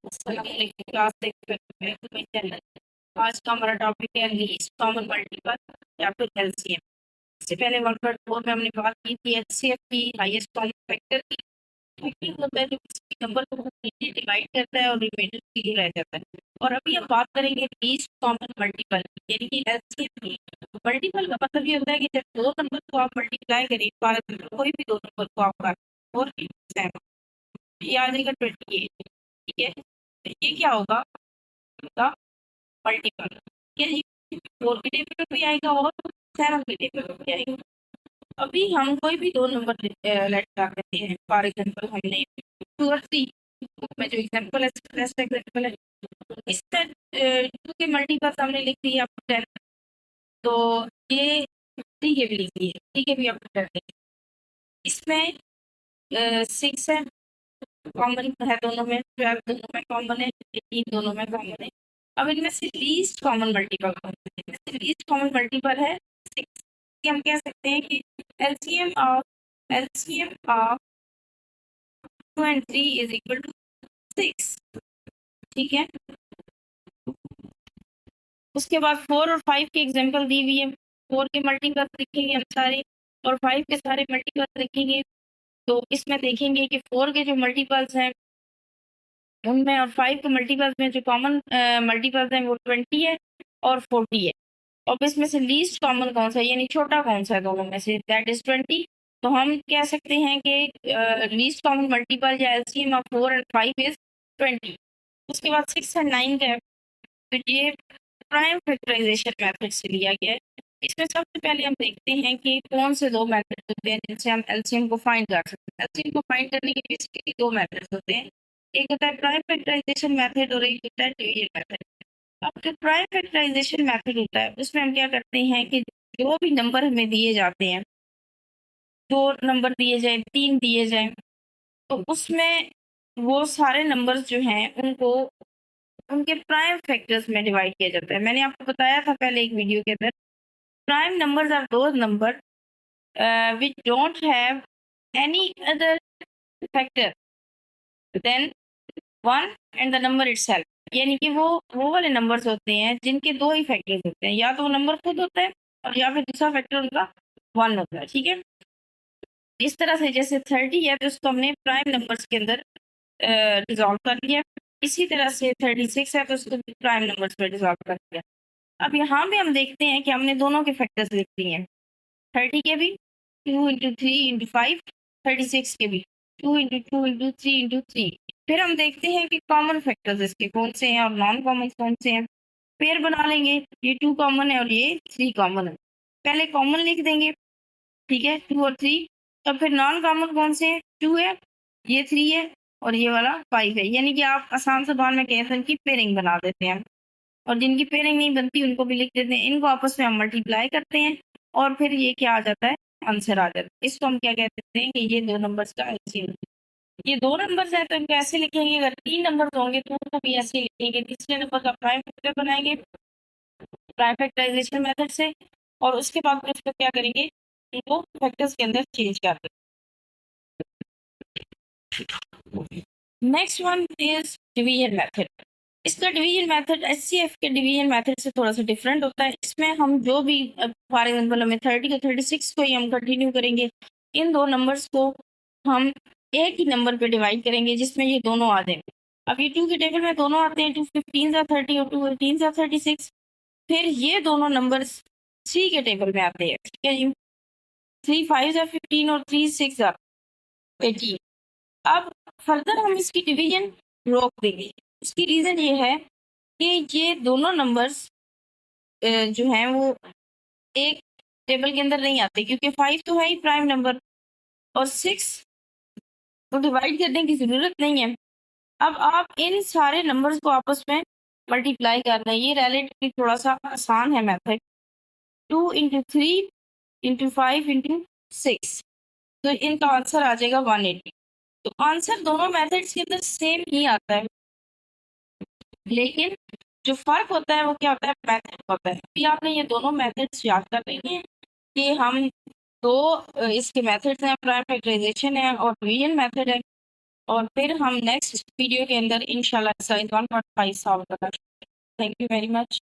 Class channel. आज का हमारा टॉपिक है लीस्ट कॉमन मल्टीपल या फिर एलसीएम। इससे पहले वर्कआउट 4 में हमने बात की थी एचसीएफ की, हाईएस्ट कॉमन फैक्टर की। फैक्टर होता है जो किसी नंबर को completely डिवाइड करता है और रिमाइंडर सीधे रह जाता है। और अभी हम बात करेंगे लीस्ट कॉमन मल्टीपल यानी कि एलसीएम की। मल्टीपल का मतलब ये होता है कि जब दो नंबर को आप मल्टीप्लाई करें, कोई भी दो नंबर को आपका और ये आ जाएगा 28। ठीक है, तो ये क्या होगा, इसका मल्टीपल। ये 4 के टेबल पे भी आएगा और 7 के टेबल पे भी आएगा। अभी हम कोई भी दो नंबर लेट करते हैं। फॉर एग्जांपल हमने 2 और 3 में जो एग्जांपल है, फर्स्ट एग्जांपल है, इसमें 2 के मल्टीपल हमने लिख दिया 10। तो ये 3 के भी लिख दिए, 3 के भी आप 10। इसमें 6 है, कॉमन है दोनों में, 12 दोनों में कॉमन है, 18 दोनों में कॉमन है। अब इनमें से लीस्ट कॉमन मल्टीपल कौन सा है? इनमें से लीस्ट कॉमन मल्टीपल है 6। हम कह सकते हैं कि LCM of 2 and 3 is equal to 6। ठीक है, उसके बाद 4 और 5 के एग्जांपल दी हुई है। 4 के मल्टीपल लिखेंगे हम सारे और 5 के सारे मल्टीपल लिखेंगे। तो इसमें देखेंगे कि 4 के जो मल्टीपल्स हैं उनमें और 5 के मल्टीपल्स में जो कॉमन मल्टीपल्स हैं वो 20 है और 40 है। अब इसमें से लीस्ट कॉमन कौन सा है यानी छोटा कौन सा है दोनों में से, दैट इज 20। तो हम कह सकते हैं कि लीस्ट कॉमन मल्टीपल या एलसीएम ऑफ 4 एंड 5 इज 20। उसके बाद 6 एंड 9 का है, तो ये प्राइम फैक्टराइजेशन मेथड से लिया गया है। इसमें सबसे पहले हम देखते हैं कि कौन से दो मेथड होते हैं जिनसे हम एलसीएम को फाइंड कर सकते हैं। एलसीएम को फाइंड करने के बेसिकली दो मेथड्स होते हैं, एक होता है प्राइम फैक्टराइजेशन मेथड और एक होता है डिवीजन मेथड। अब जो प्राइम फैक्टराइजेशन मेथड होता है उसमें हम क्या करते हैं कि जो भी नंबर हमें दिए जाते हैं, 2 नंबर दिए जाए, 3 दिए जाए, तो उसमें वो सारे नंबर्स जो हैं उनको उनके प्राइम फैक्टर्स में डिवाइड किया जाता है। मैंने आपको बताया था पहले एक वीडियो के अंदर, prime numbers are those number which don't have any other factor than 1 and the number itself। यानी कि वो वाले नंबर्स होते हैं जिनके दो ही फैक्टर्स होते हैं, या तो वो नंबर खुद होता है और या फिर दूसरा फैक्टर उनका 1 होता है। ठीक है, इस तरह से जैसे 30 है तो उसको हमने प्राइम नंबर्स के अंदर डिसॉल्व कर लिया। इसी तरह से 36 है तो उसको प्राइम नंबर्स में डिसॉल्व कर दिया। अब यहाँ पे हम देखते हैं कि हमने दोनों के फैक्टर्स लिख दिए हैं, 30 के भी 2 इंटू 3 इंटू 5, 36 के भी 2 इंटू 2 इंटू 3 इंटू 3। फिर हम देखते हैं कि कॉमन फैक्टर्स इसके कौन से हैं और नॉन कॉमन कौन से हैं। पेयर बना लेंगे, ये 2 कॉमन है और ये 3 कॉमन है। पहले कॉमन लिख देंगे, ठीक है, 2 और 3। तो फिर नॉन कॉमन कौन से हैं, 2 है, ये 3 है और ये वाला 5 है। यानी कि आप आसान से बाद में कह इनकी पेयरिंग बना देते हैं और जिनकी पेयरिंग नहीं बनती उनको भी लिख देते हैं। इनको आपस में हम मल्टीप्लाई करते हैं और फिर ये क्या आ जाता है, आंसर आ जाता है। इसको हम क्या कह सकते हैं कि ये दो नंबर्स का एलसीएम। ये दो नंबर्स है तो इनको ऐसे लिखेंगे, अगर 3 नंबर्स होंगे तो उनको भी ऐसे लिखेंगे। तीसरे नंबर का प्राइम फैक्टर बनाएंगे प्राइम फैक्टराइजेशन मेथड से और उसके बाद फिर इसको क्या करेंगे, इनको फैक्टर्स के अंदर चेंज कर देंगे। Next one is division method. इसका डिवीजन मेथड एचसीएफ के डिवीजन मेथड से थोड़ा सा डिफरेंट होता है। इसमें हम जो भी फॉर एग्जांपल हमें 30 और 36 को ही हम कंटिन्यू करेंगे, इन दो नंबर्स को हम एक ही नंबर पे डिवाइड करेंगे जिसमें ये दोनों आ जाएंगे। अब ये 2 के टेबल में दोनों आते हैं, 2 15 या 30 और 2 18 या 36। फिर ये दोनों नंबर्स 3 के टेबल में आते हैं, ठीक है जी, 3 5 या 15 और 3 6 या 18। अब फर्दर हम इसकी डिवीजन रोक देंगे। इसकी रीज़न ये है कि ये दोनों नंबर्स जो हैं वो एक टेबल के अंदर नहीं आते, क्योंकि 5 तो है ही प्राइम नंबर और 6 तो डिवाइड करने की ज़रूरत नहीं है। अब आप इन सारे नंबर्स को आपस में मल्टीप्लाई कर रहे हैं, ये रिलेटिवली थोड़ा सा आसान है मेथड। 2 इंटू 3 इंटू 5 इंटू 6, तो इनका आंसर आ जाएगा 180। तो आंसर दोनों मेथड्स के अंदर सेम ही आता है, लेकिन जो फ़र्क होता है वो क्या होता है, मेथड होता है। अभी आपने ये दोनों मेथड्स याद कर लेने हैं कि हम दो इसके मेथड्स हैं, प्राइम फैक्टराइजेशन है और डिवीजन मेथड है। और फिर हम नेक्स्ट वीडियो के अंदर इंशाल्लाह एक्सरसाइज 1.5 सॉल्व करना। Thank you very much.